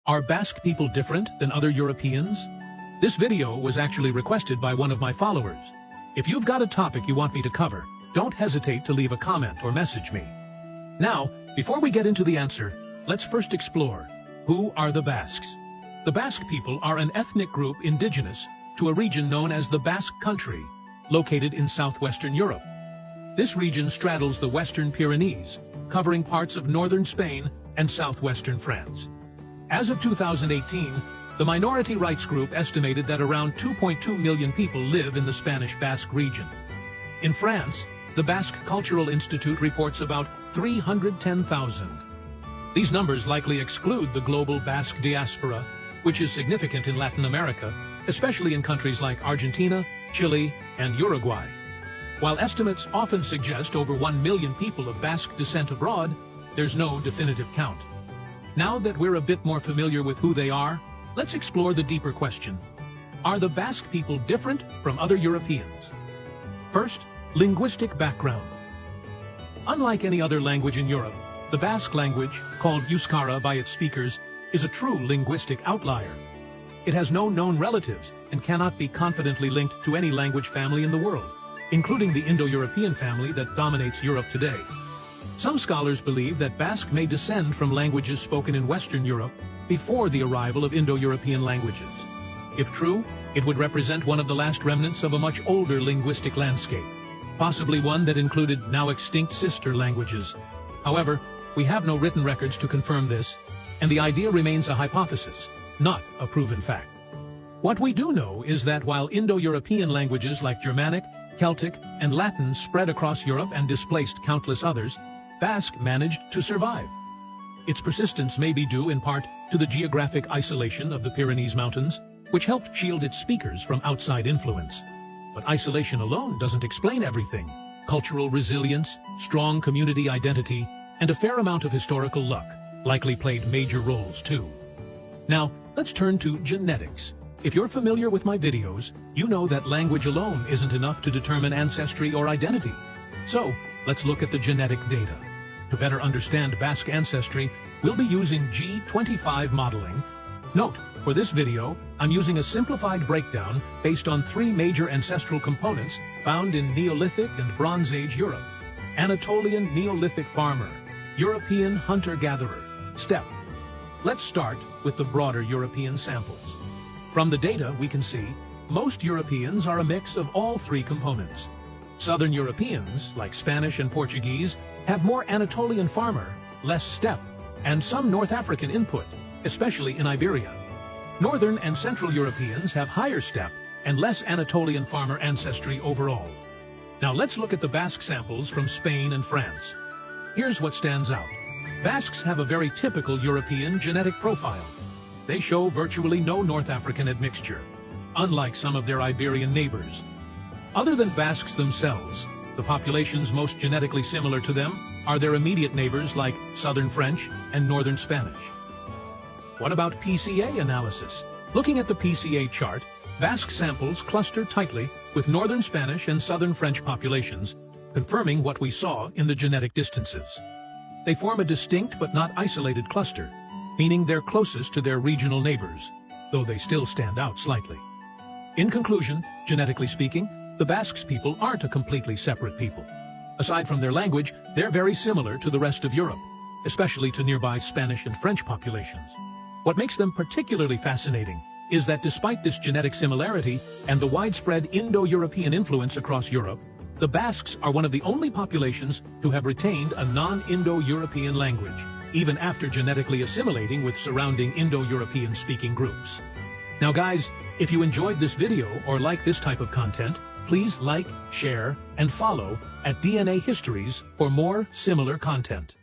Are Basque people different than other Europeans? This video was actually requested by one of my followers. If you've got a topic you want me to cover, don't hesitate to leave a comment or message me. Now, before we get into the answer, let's first explore, who are the Basques? The Basque people are an ethnic group indigenous to a region known as the Basque Country, located in southwestern Europe. This region straddles the Western Pyrenees, covering parts of northern Spain and southwestern France. As of 2018, the minority rights group estimated that around 2.2 million people live in the Spanish Basque region. In France, the Basque Cultural Institute reports about 310,000. These numbers likely exclude the global Basque diaspora, which is significant in Latin America, especially in countries like Argentina, Chile, and Uruguay. While estimates often suggest over 1 million people of Basque descent abroad, there's no definitive count. Now that we're a bit more familiar with who they are, let's explore the deeper question. Are the Basque people different from other Europeans? First, linguistic background. Unlike any other language in Europe, the Basque language, called Euskara by its speakers, is a true linguistic outlier. It has no known relatives and cannot be confidently linked to any language family in the world, including the Indo-European family that dominates Europe today. Some scholars believe that Basque may descend from languages spoken in Western Europe before the arrival of Indo-European languages. If true, it would represent one of the last remnants of a much older linguistic landscape, possibly one that included now extinct sister languages. However, we have no written records to confirm this, and the idea remains a hypothesis, not a proven fact. What we do know is that while Indo-European languages like Germanic, Celtic, and Latin spread across Europe and displaced countless others, Basque managed to survive. Its persistence may be due in part to the geographic isolation of the Pyrenees Mountains, which helped shield its speakers from outside influence. But isolation alone doesn't explain everything. Cultural resilience, strong community identity, and a fair amount of historical luck likely played major roles too. Now, let's turn to genetics. If you're familiar with my videos, you know that language alone isn't enough to determine ancestry or identity. So, let's look at the genetic data. To better understand Basque ancestry, we'll be using G25 modeling. Note, for this video, I'm using a simplified breakdown based on 3 major ancestral components found in Neolithic and Bronze Age Europe: Anatolian Neolithic farmer, European hunter-gatherer, steppe. Let's start with the broader European samples. From the data we can see, most Europeans are a mix of all 3 components. Southern Europeans, like Spanish and Portuguese, have more Anatolian farmer, less steppe, and some North African input, especially in Iberia. Northern and Central Europeans have higher steppe and less Anatolian farmer ancestry overall. Now let's look at the Basque samples from Spain and France. Here's what stands out. Basques have a very typical European genetic profile. They show virtually no North African admixture, unlike some of their Iberian neighbors. Other than Basques themselves, the populations most genetically similar to them are their immediate neighbors like Southern French and Northern Spanish. What about PCA analysis? Looking at the PCA chart, Basque samples cluster tightly with Northern Spanish and Southern French populations, confirming what we saw in the genetic distances. They form a distinct but not isolated cluster, meaning they're closest to their regional neighbors, though they still stand out slightly. In conclusion, genetically speaking, the Basques people aren't a completely separate people. Aside from their language, they're very similar to the rest of Europe, especially to nearby Spanish and French populations. What makes them particularly fascinating is that despite this genetic similarity and the widespread Indo-European influence across Europe, the Basques are one of the only populations to have retained a non-Indo-European language, even after genetically assimilating with surrounding Indo-European speaking groups. Now guys, if you enjoyed this video or like this type of content, please like, share, and follow at DNA Histories for more similar content.